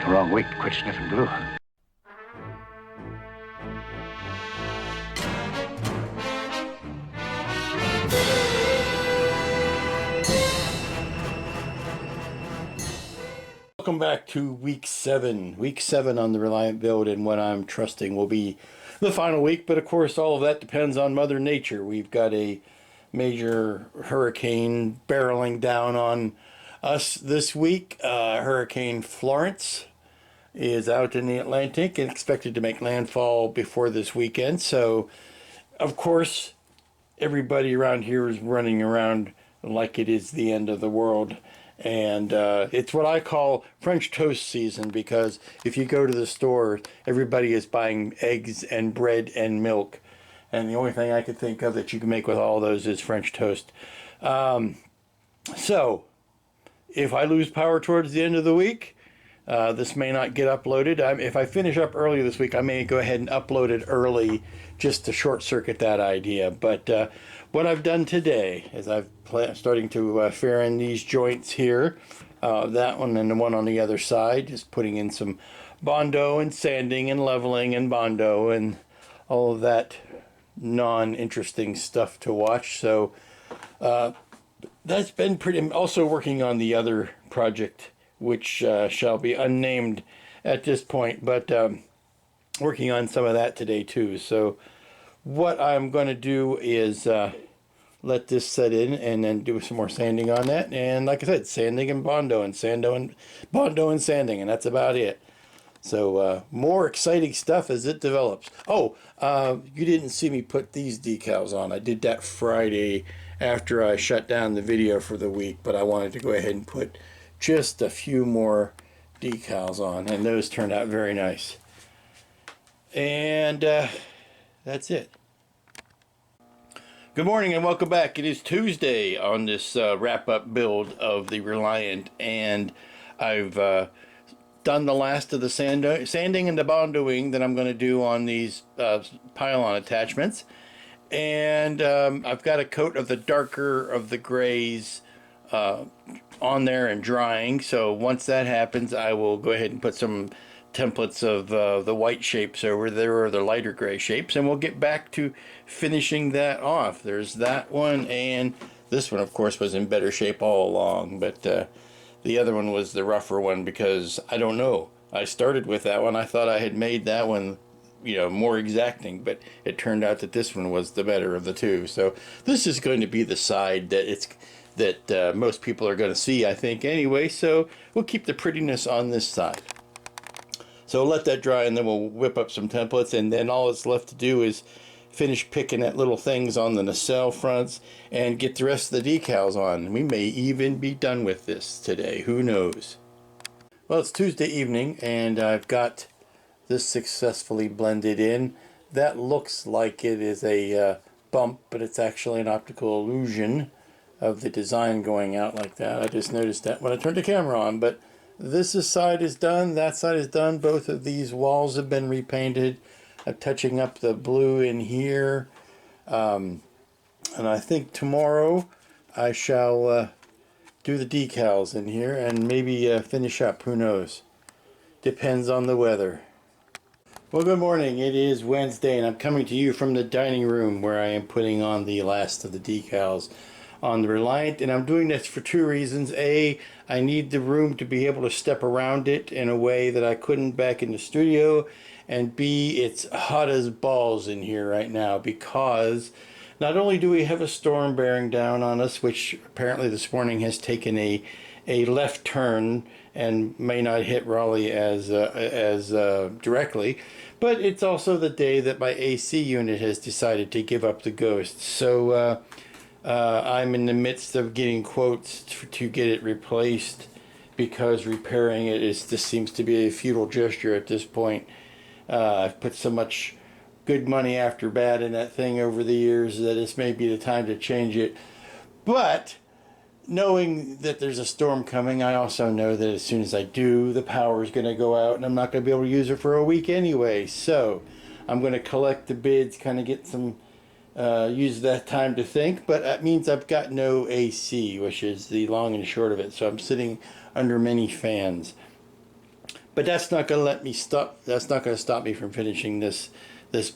Wrong week to quit sniffing glue. Welcome back to week 7. Week 7 on the Reliant build, and what I'm trusting will be the final week. But of course, all of that depends on Mother Nature. We've got a major hurricane barreling down on us this week. Hurricane Florence is out in the Atlantic and expected to make landfall before this weekend. So, of course, everybody around here is running around like it is the end of the world. And it's what I call French toast season, because if you go to the store, everybody is buying eggs and bread and milk. And the only thing I could think of that you can make with all those is French toast. So, if I lose power towards the end of the week, this may not get uploaded. If I finish up early this week, I may go ahead and upload it early just to short circuit that idea. But what I've done today is I've starting to fair in these joints here, that one and the one on the other side, just putting in some Bondo and sanding and leveling and Bondo and all of that non-interesting stuff to watch. So that's been pretty. Also working on the other project, which shall be unnamed at this point, but working on some of that today too. So what I'm going to do is let this set in and then do some more sanding on that. And like I said, sanding and Bondo and Bondo and sanding, and that's about it. So more exciting stuff as it develops. Oh, you didn't see me put these decals on. I did that Friday after I shut down the video for the week, but I wanted to go ahead and put just a few more decals on, and those turned out very nice. And that's it. Good morning and welcome back. It is Tuesday on this wrap-up build of the Reliant, and I've done the last of the sanding and the bondoing that I'm going to do on these pylon attachments. And I've got a coat of the darker of the grays on there and drying. So once that happens, I will go ahead and put some templates of the white shapes over there, or the lighter gray shapes, and we'll get back to finishing that off. There's that one, and this one of course was in better shape all along, but the other one was the rougher one, because I don't know, I started with that one, I thought I had made that one, you know, more exacting, but it turned out that this one was the better of the two. So this is going to be the side that most people are going to see, I think, anyway. So we'll keep the prettiness on this side. So let that dry, and then we'll whip up some templates, and then all that's left to do is finish picking at little things on the nacelle fronts and get the rest of the decals on. We may even be done with this today. Who knows? Well, it's Tuesday evening, and I've got this successfully blended in. That looks like it is a bump, but it's actually an optical illusion of the design going out like that. I just noticed that when I turned the camera on. But this side is done, that side is done. Both of these walls have been repainted. I'm touching up the blue in here. And I think tomorrow I shall do the decals in here and maybe finish up. Who knows? Depends on the weather. Well, good morning. It is Wednesday, and I'm coming to you from the dining room where I am putting on the last of the decals on the Reliant, and I'm doing this for two reasons. A, I need the room to be able to step around it in a way that I couldn't back in the studio, and B, it's hot as balls in here right now, because not only do we have a storm bearing down on us, which apparently this morning has taken a left turn and may not hit Raleigh as directly, but it's also the day that my AC unit has decided to give up the ghost. So I'm in the midst of getting quotes to get it replaced, because repairing it just seems to be a futile gesture at this point. I've put so much good money after bad in that thing over the years that this may be the time to change it. But knowing that there's a storm coming, I also know that as soon as I do, the power is going to go out and I'm not going to be able to use it for a week anyway. So I'm going to collect the bids, kind of get some use that time to think, but that means I've got no AC, which is the long and short of it. So I'm sitting under many fans. But that's not going to let me stop. That's not going to stop me from finishing this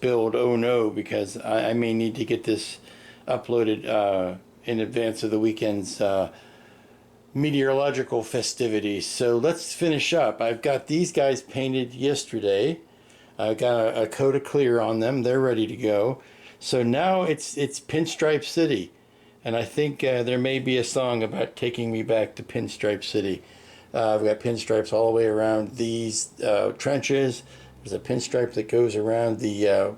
build. Oh no, because I may need to get this uploaded in advance of the weekend's meteorological festivities. So let's finish up. I've got these guys painted yesterday. I got a coat of clear on them. They're ready to go. So now it's Pinstripe City, and I think there may be a song about taking me back to Pinstripe City. I've got pinstripes all the way around these trenches. There's a pinstripe that goes around the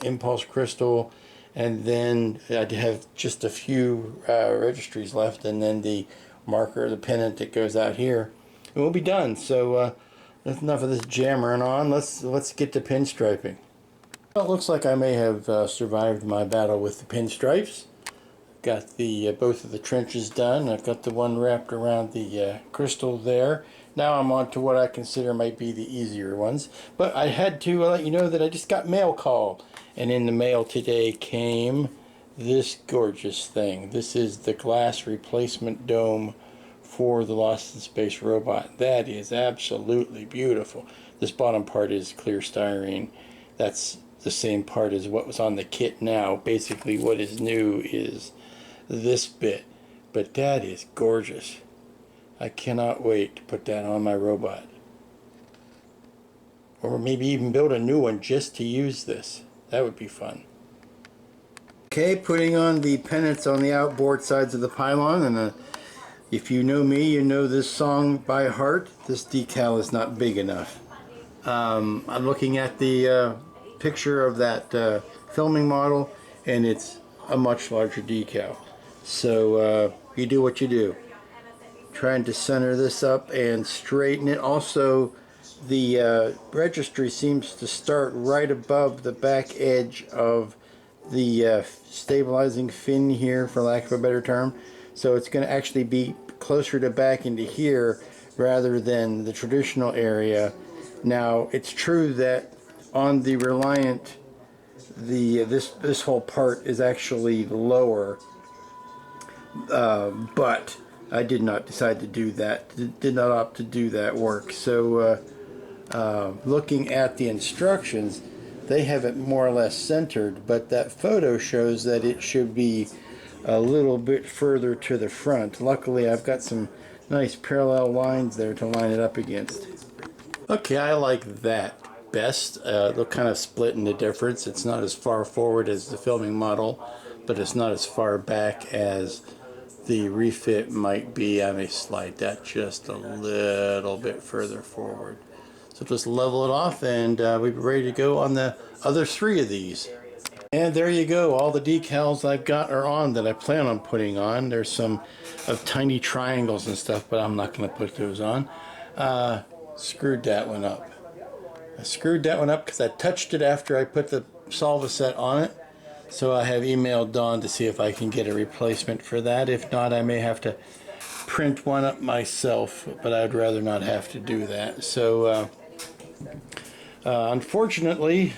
impulse crystal, and then I have just a few registries left, and then the marker, the pennant that goes out here, and we'll be done. So that's enough of this jammering on. Let's get to pinstriping. Well, it looks like I may have survived my battle with the pinstripes. Got the both of the trenches done. I've got the one wrapped around the crystal there. Now I'm on to what I consider might be the easier ones. But I had to let you know that I just got mail call, and in the mail today came this gorgeous thing. This is the glass replacement dome for the Lost in Space robot. That is absolutely beautiful. This bottom part is clear styrene. That's the same part as what was on the kit now. Basically what is new is this bit, but that is gorgeous. I cannot wait to put that on my robot, or maybe even build a new one just to use this. That would be fun. Okay, putting on the pennants on the outboard sides of the pylon, and if you know me, you know this song by heart. This decal is not big enough. I'm looking at the picture of that filming model, and it's a much larger decal. So you do what you do. Trying to center this up and straighten it. Also, the registry seems to start right above the back edge of the stabilizing fin here, for lack of a better term. So it's going to actually be closer to back into here rather than the traditional area. Now, it's true that on the Reliant, this whole part is actually lower, but I did not decide to do that. Did not opt to do that work. So looking at the instructions, they have it more or less centered, but that photo shows that it should be a little bit further to the front. Luckily, I've got some nice parallel lines there to line it up against. Okay, I like that best. They'll kind of split in the difference. It's not as far forward as the filming model, but it's not as far back as the refit might be. I may slide that just a little bit further forward. So just level it off, and we'll be ready to go on the other three of these. And there you go. All the decals I've got are on that I plan on putting on. There's some of tiny triangles and stuff, but I'm not going to put those on. Screwed that one up. I screwed that one up because I touched it after I put the Solvaset on it. So I have emailed Dawn to see if I can get a replacement for that. If not, I may have to print one up myself, but I'd rather not have to do that. So unfortunately,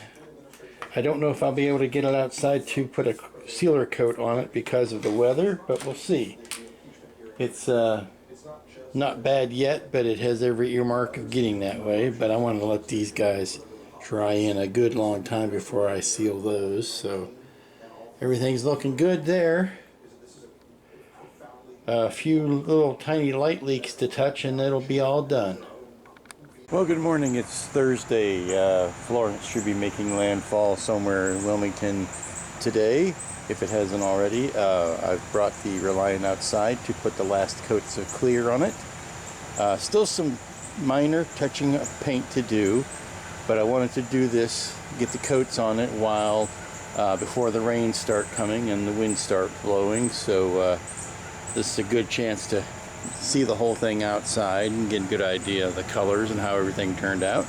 I don't know if I'll be able to get it outside to put a sealer coat on it because of the weather, but we'll see. It's not bad yet, but it has every earmark of getting that way. But I want to let these guys dry in a good long time before I seal those. So everything's looking good there. A few little tiny light leaks to touch, and it'll be all done. Well, good morning. It's Thursday. Florence should be making landfall somewhere in Wilmington today, if it hasn't already. I've brought the Reliant outside to put the last coats of clear on it. Still some minor touching of paint to do, but I wanted to do this, get the coats on it while before the rains start coming and the winds start blowing. So this is a good chance to see the whole thing outside and get a good idea of the colors and how everything turned out.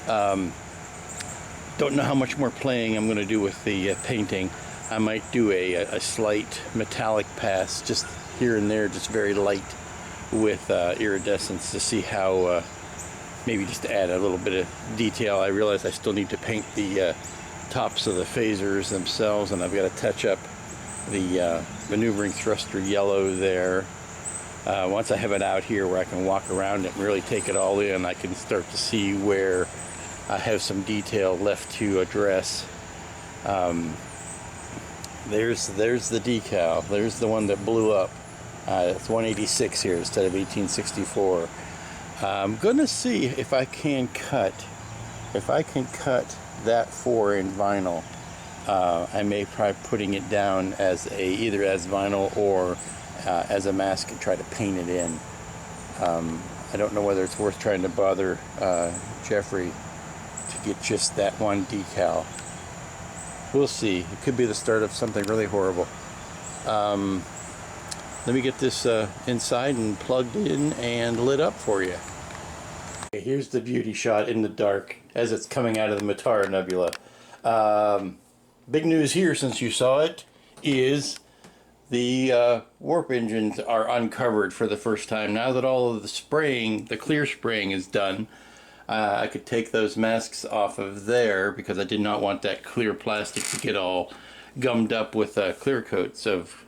Don't know how much more playing I'm going to do with the painting. I might do a slight metallic pass just here and there, just very light with iridescence to see how, maybe just to add a little bit of detail. I realize I still need to paint the tops of the phasers themselves, and I've got to touch up the maneuvering thruster yellow there. Once I have it out here where I can walk around it and really take it all in, I can start to see where I have some detail left to address. There's the decal. There's the one that blew up. It's 186 here instead of 1864. I'm gonna see if I can cut that 4 in vinyl. I may try putting it down as either as vinyl or as a mask and try to paint it in. I don't know whether it's worth trying to bother Jeffrey to get just that one decal. We'll see. It could be the start of something really horrible. Let me get this inside and plugged in and lit up for you. Okay, here's the beauty shot in the dark as it's coming out of the Matara Nebula. Big news here, since you saw it, is the warp engines are uncovered for the first time. Now that all of the spraying, the clear spraying is done, I could take those masks off of there because I did not want that clear plastic to get all gummed up with clear coats of.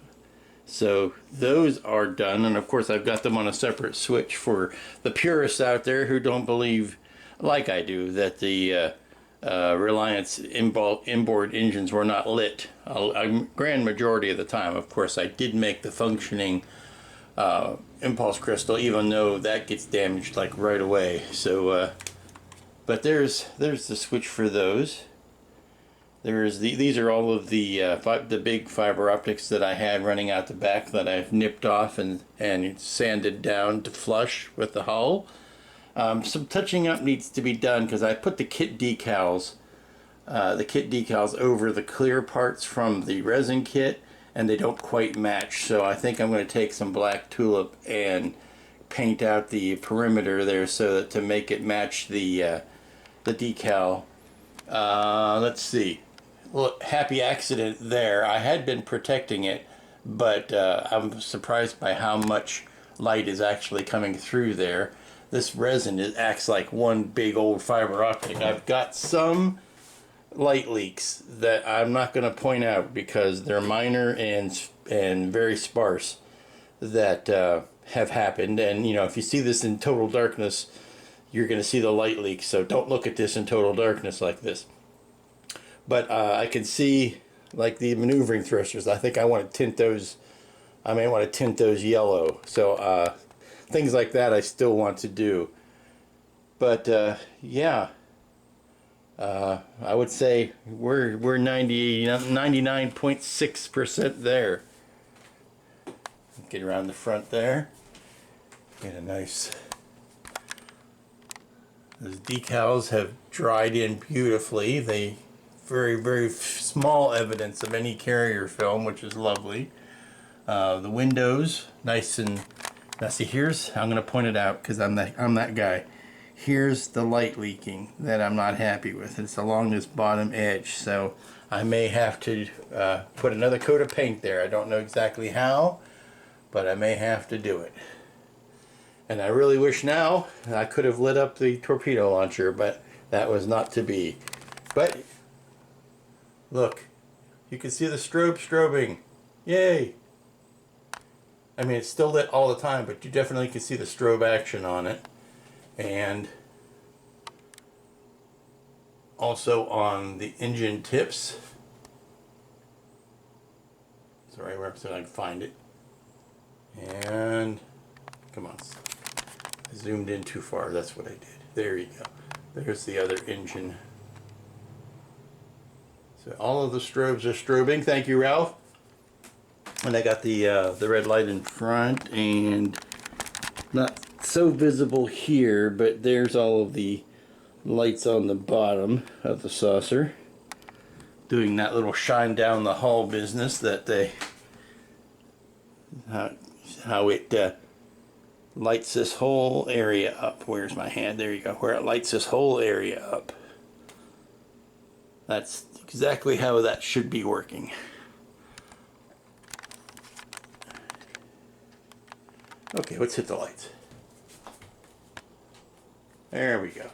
So those are done, and of course I've got them on a separate switch for the purists out there who don't believe, like I do, that the Reliant's inboard engines were not lit a grand majority of the time. Of course, I did make the functioning impulse crystal, even though that gets damaged like right away. So, but there's the switch for those. These are all of the big fiber optics that I had running out the back that I've nipped off and sanded down to flush with the hull. Some touching up needs to be done because I put the kit decals over the clear parts from the resin kit, and they don't quite match. So I think I'm going to take some black tulip and paint out the perimeter there so that to make it match the decal. Let's see. Well, happy accident there. I had been protecting it, but I'm surprised by how much light is actually coming through there. This resin, it acts like one big old fiber optic. I've got some light leaks that I'm not going to point out because they're minor and very sparse that have happened. And you know, if you see this in total darkness, you're going to see the light leaks. So don't look at this in total darkness like this. But I can see, like the maneuvering thrusters, I think I want to tint those. I may want to tint those yellow. So things like that I still want to do. But yeah, I would say we're 99.6% there. Get around the front there. Get a nice. Those decals have dried in beautifully. They very small evidence of any carrier film, which is lovely. The windows, nice and. Now see, here's, I'm going to point it out because I'm that guy. Here's the light leaking that I'm not happy with. It's along this bottom edge, so I may have to put another coat of paint there. I don't know exactly how, but I may have to do it. And I really wish now I could have lit up the torpedo launcher, but that was not to be. But look, you can see the strobing. Yay! I mean, it's still lit all the time, but you definitely can see the strobe action on it. And also on the engine tips. It's right where I can find it. And come on, I zoomed in too far. That's what I did. There you go. There's the other engine. So all of the strobes are strobing. Thank you, Ralph. And I got the red light in front, and not so visible here, but there's all of the lights on the bottom of the saucer, doing that little shine down the hull business that they how it lights this whole area up. Where's my hand? There you go. Where it lights this whole area up. That's exactly how that should be working. Okay, let's hit the lights. There we go.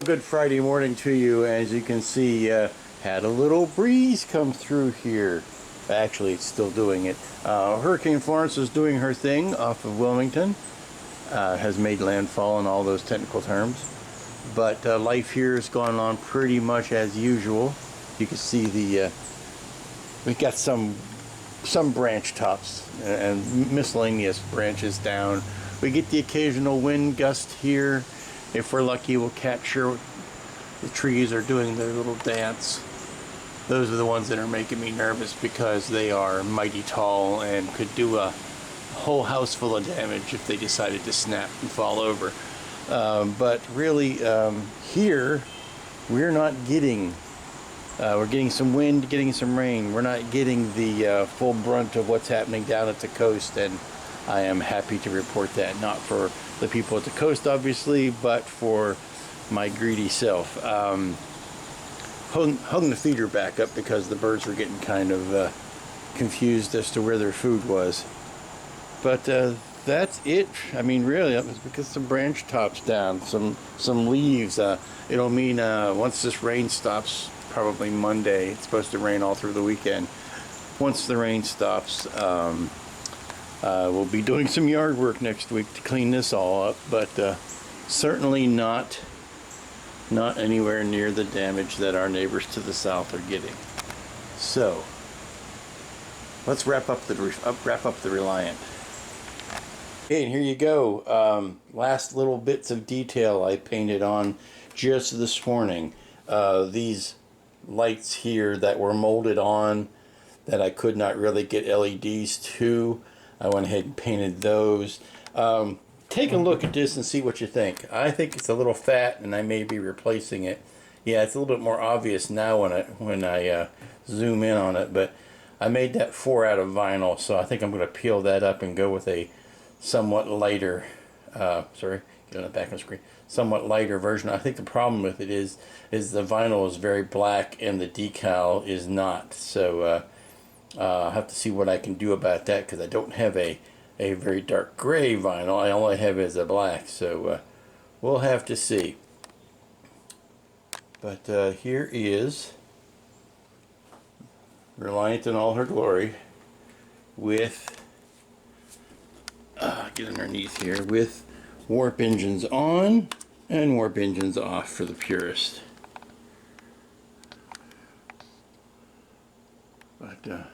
Good Friday morning to you. As you can see, had a little breeze come through here. Actually, it's still doing it. Hurricane Florence is doing her thing off of Wilmington. Has made landfall in all those technical terms. But life here has gone on pretty much as usual. You can see we've got some branch tops and miscellaneous branches down. We get the occasional wind gust here. If we're lucky, we'll capture the trees are doing their little dance. Those are the ones that are making me nervous because they are mighty tall and could do a whole house full of damage if they decided to snap and fall over. But really, here we're not getting. We're getting some wind, getting some rain. We're not getting the full brunt of what's happening down at the coast, and I am happy to report that. Not for the people at the coast, obviously, but for my greedy self. Hung the feeder back up because the birds were getting kind of confused as to where their food was. But that's it. I mean, really, that was because some branch tops down, some leaves. It'll mean once this rain stops, probably Monday. It's supposed to rain all through the weekend. Once the rain stops, we'll be doing some yard work next week to clean this all up. But certainly not anywhere near the damage that our neighbors to the south are getting. So let's wrap up the Reliant. Okay, and here you go. Last little bits of detail I painted on just this morning. These lights here that were molded on that I could not really get LEDs to, I went ahead and painted those. Take a look at this and see what you think. I think it's a little fat and I may be replacing it. Yeah, it's a little bit more obvious now when I zoom in on it, but I made that 4 out of vinyl, so I think I'm going to peel that up and go with a somewhat lighter, sorry, get on the back of the screen, somewhat lighter version. I think the problem with it is the vinyl is very black and the decal is not. So I'll have to see what I can do about that because I don't have a very dark gray vinyl. I only have it as a black, so we'll have to see. But here is Reliant in all her glory with get underneath here with warp engines on and warp engines off for the purist. But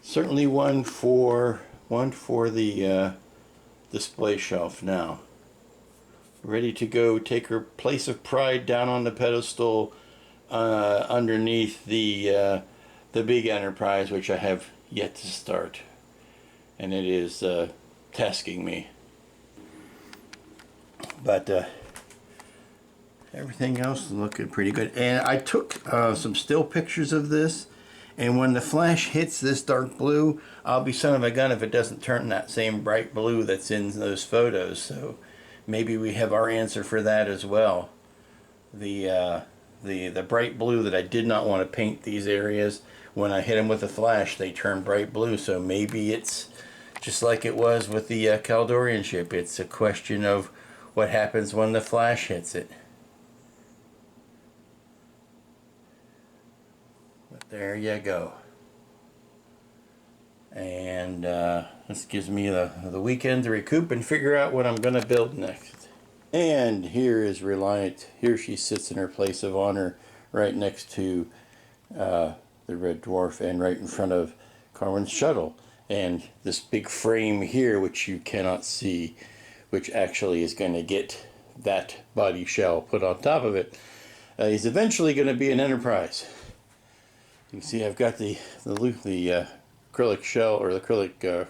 certainly one for the display shelf now. Ready to go take her place of pride down on the pedestal underneath the big Enterprise, which I have yet to start, and it is tasking me. But everything else is looking pretty good. And I took some still pictures of this, and when the flash hits this dark blue, I'll be son of a gun if it doesn't turn that same bright blue that's in those photos. So maybe we have our answer for that as well. The bright blue that I did not want to paint these areas, when I hit them with the flash, they turn bright blue. So maybe it's just like it was with the Caldorian ship. It's a question of what happens when the flash hits it. But there you go. And this gives me the weekend to recoup and figure out what I'm going to build next. And here is Reliant. Here she sits in her place of honor right next to the Red Dwarf and right in front of Carmen's shuttle. And this big frame here, which you cannot see, which actually is going to get that body shell put on top of it, is eventually going to be an Enterprise. You can see I've got the acrylic shell, or the acrylic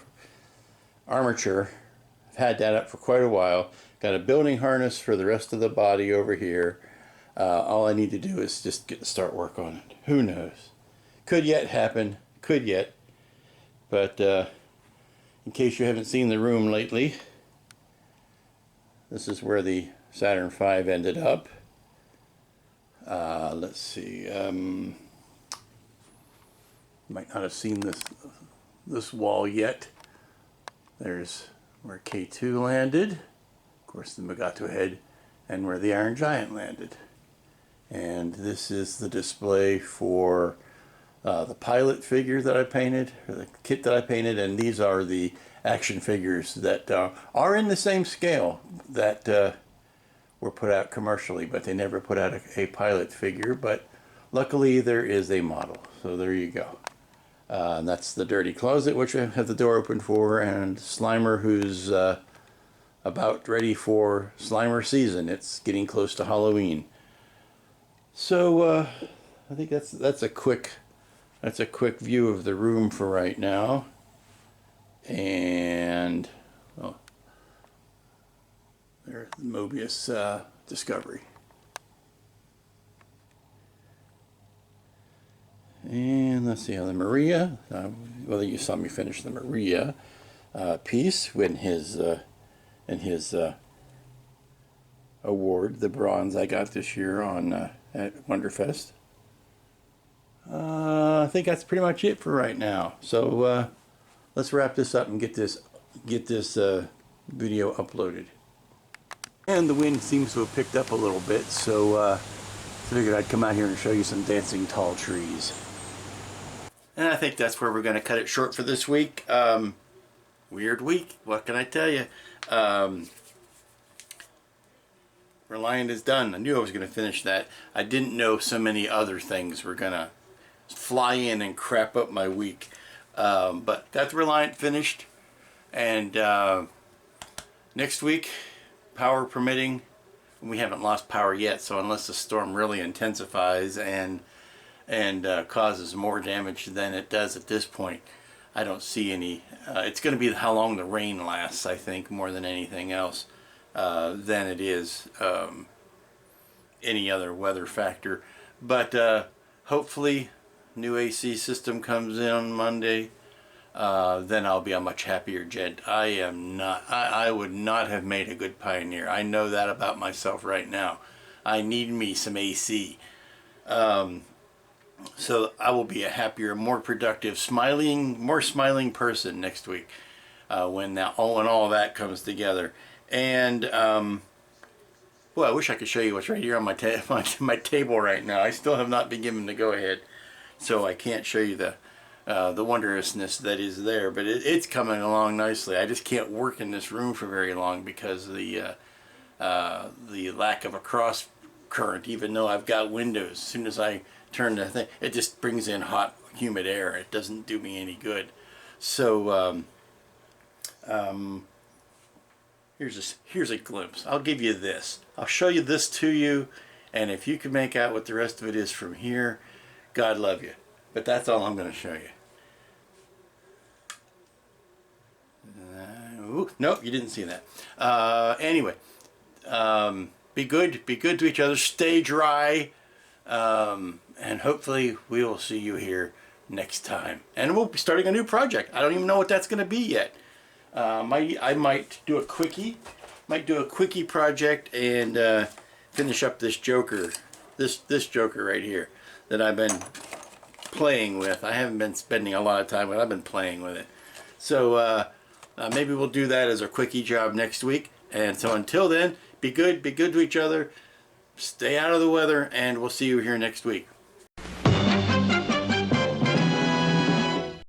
armature. I've had that up for quite a while. Got a building harness for the rest of the body over here. All I need to do is just start work on it. Who knows? Could yet happen. Could yet. But in case you haven't seen the room lately, this is where the Saturn V ended up. Let's see. Might not have seen this wall yet. There's where K2 landed, of course the Magato head, and where the Iron Giant landed. And this is the display for the pilot figure that I painted, or the kit that I painted, and these are the action figures that are in the same scale that were put out commercially, but they never put out a pilot figure. But luckily there is a model, so there you go. And that's the dirty closet, which I have the door open for, and Slimer, who's about ready for Slimer season. It's getting close to Halloween. So I think that's a quick view of the room for right now. And oh, there's the Mobius Discovery. And let's see, the Maria. Well, you saw me finish the Maria piece in his award, the bronze I got this year on at Wonderfest. I think that's pretty much it for right now. So let's wrap this up and get this video uploaded. And the wind seems to have picked up a little bit, so I figured I'd come out here and show you some dancing tall trees. And I think that's where we're going to cut it short for this week. Weird week, what can I tell you? Reliant is done. I knew I was going to finish that. I didn't know so many other things were going to fly in and crap up my week. But got the Reliant finished. And next week, power permitting, we haven't lost power yet, so unless the storm really intensifies and causes more damage than it does at this point, I don't see any. It's going to be how long the rain lasts, I think, more than anything else, than it is any other weather factor. But hopefully, new AC system comes in on Monday. Then I'll be a much happier gent. I would not have made a good pioneer. I know that about myself right now. I need me some AC. So I will be a happier, more productive, more smiling person next week when all that comes together. And well, I wish I could show you what's right here on my table right now. I still have not been given the go-ahead, so I can't show you the wondrousness that is there. But it's coming along nicely. I just can't work in this room for very long because of the lack of a cross current. Even though I've got windows, as soon as I turn the thing, it just brings in hot, humid air. It doesn't do me any good. So here's a glimpse. I'll give you this. I'll show you this to you, and if you can make out what the rest of it is from here, God love you. But that's all I'm going to show you. Nope, you didn't see that. Anyway, be good to each other. Stay dry. And hopefully we will see you here next time. And we'll be starting a new project. I don't even know what that's going to be yet. I might do a quickie. Might do a quickie project and finish up this Joker. This Joker right here that I've been playing with. I haven't been spending a lot of time with it. I've been playing with it. So maybe we'll do that as a quickie job next week. And so until then, be good to each other. Stay out of the weather, and we'll see you here next week.